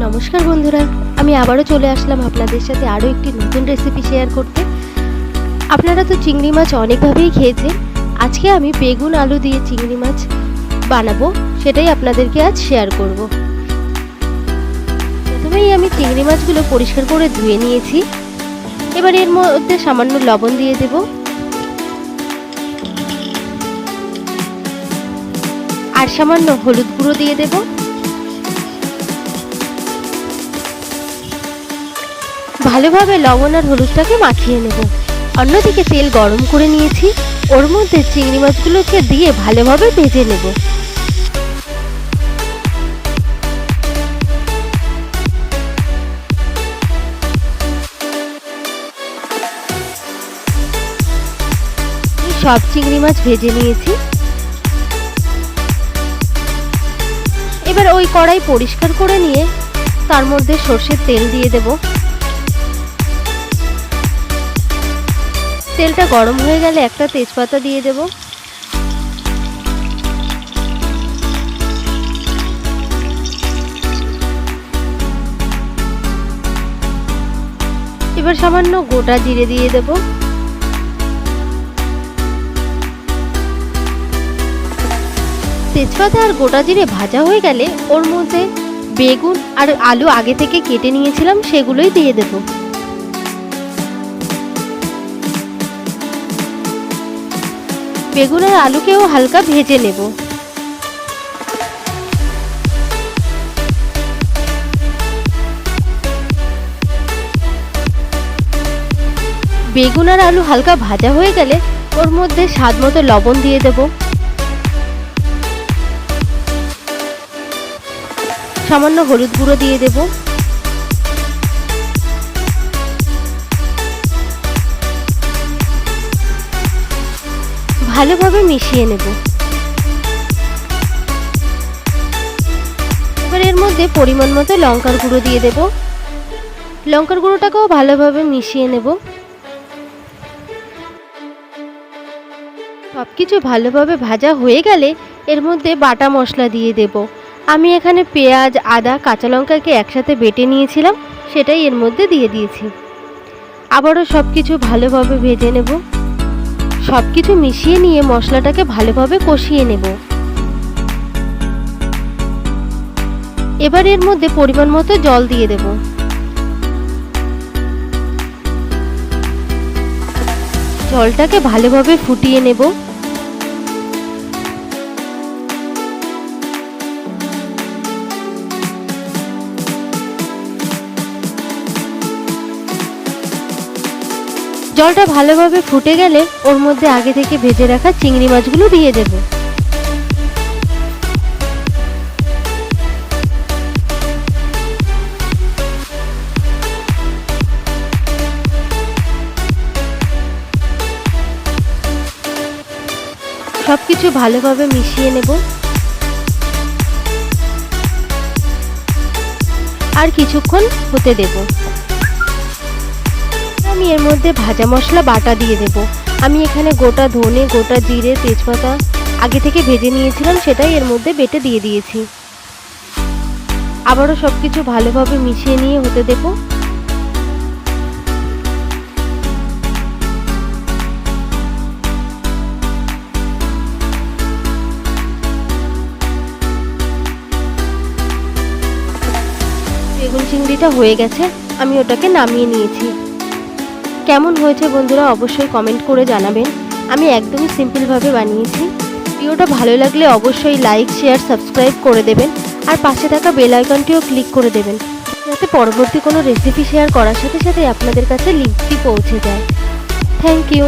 নমস্কার বন্ধুরা, আমি আবারও চলে আসলাম আপনাদের সাথে আরও একটি নতুন রেসিপি শেয়ার করতে। আপনারা তো চিংড়ি মাছ অনেকভাবেই খেয়েছেন। আজকে আমি বেগুন আলু দিয়ে চিংড়ি মাছ বানাবো, সেটাই আপনাদেরকে আজ শেয়ার করব। প্রথমেই আমি চিংড়ি মাছগুলো পরিষ্কার করে ধুয়ে নিয়েছি। এবার এর মধ্যে সামান্য লবণ দিয়ে দেব, আর সামান্য হলুদ গুঁড়ো দিয়ে দেব। ভালোভাবে লবণ আর হলুদটাকে মাখিয়ে নেব। অন্যদিকে তেল গরম করে নিয়েছি, ওর মধ্যে চিংড়ি মাছগুলোকে দিয়ে ভালোভাবে ভেজে নেব। সব চিংড়ি মাছ ভেজে নিয়েছি। এবার ওই কড়াই পরিষ্কার করে নিয়ে তার মধ্যে সর্ষের তেল দিয়ে দেব। তেলটা গরম হয়ে গেলে একটা তেজপাতা দিয়ে দেব। এবার সামান্য গোটা জিরে দিয়ে দেব। তেজপাতা আর গোটা জিরে ভাজা হয়ে গেলে ওর মধ্যে বেগুন আর আলু আগে থেকে কেটে নিয়েছিলাম, সেগুলোই দিয়ে দেব। বেগুন আর আলুকেও হালকা ভেজে নেব। বেগুন আর আলু হালকা ভাজা হয়ে গেলে ওর মধ্যে স্বাদ মতো লবণ দিয়ে দেব। সামান্য হলুদ গুঁড়ো দিয়ে দেব। ভালোভাবে মিশিয়ে নেব। এবার এর মধ্যে পরিমাণ মতো লঙ্কার গুঁড়ো দিয়ে দেব। লঙ্কার গুঁড়োটাকেও ভালোভাবে মিশিয়ে নেব। সবকিছু ভালোভাবে ভাজা হয়ে গেলে এর মধ্যে বাটা মশলা দিয়ে দেব। আমি এখানে পেঁয়াজ, আদা, কাঁচা লঙ্কাকে একসাথে বেটে নিয়েছিলাম, সেটাই এর মধ্যে দিয়ে দিয়েছি। আবারও সবকিছু ভালোভাবে ভেজে নেব। সবকিছু মিশিয়ে নিয়ে মশলাটাকে ভালোভাবে কষিয়ে নেব। এবার এর মধ্যে পরিমাণ মতো জল দিয়ে দেব। জলটাকে ভালোভাবে ফুটিয়ে নেব। জলটা ভালোভাবে ফুটে গেলে ওর মধ্যে আগে থেকে ভেজে রাখা চিংড়ি মাছগুলো দিয়ে দেব। সবকিছু ভালোভাবে মিশিয়ে নেব। আর কিছুক্ষণ হতে দেব। আমি এর মধ্যে ভাজা মশলা বাটা দিয়ে দেব। আমি এখানে গোটা ধনে, গোটা জিরে, তেজপাতা আগে থেকে ভেজে নিয়েছিলাম, সেটাই এর মধ্যে বেটে দিয়ে দিয়েছি। আবারও সবকিছু ভালোভাবে মিশিয়ে নিয়ে হতে দেব। বেগুন চিংড়িটা হয়ে গেছে, আমি ওটাকে নামিয়ে নিয়েছি। কেমন হয়েছে বন্ধুরা অবশ্যই কমেন্ট করে জানাবেন। আমি একদমই সিম্পলভাবে বানিয়েছি। ভিডিওটা ভালো লাগলে অবশ্যই লাইক, শেয়ার, সাবস্ক্রাইব করে দেবেন, আর পাশে থাকা বেল আইকনটিও ক্লিক করে দেবেন, যাতে পরবর্তী কোনো রেসিপি শেয়ার করার সাথে সাথে আপনাদের কাছে লিঙ্কটি পৌঁছে যায়। Thank you.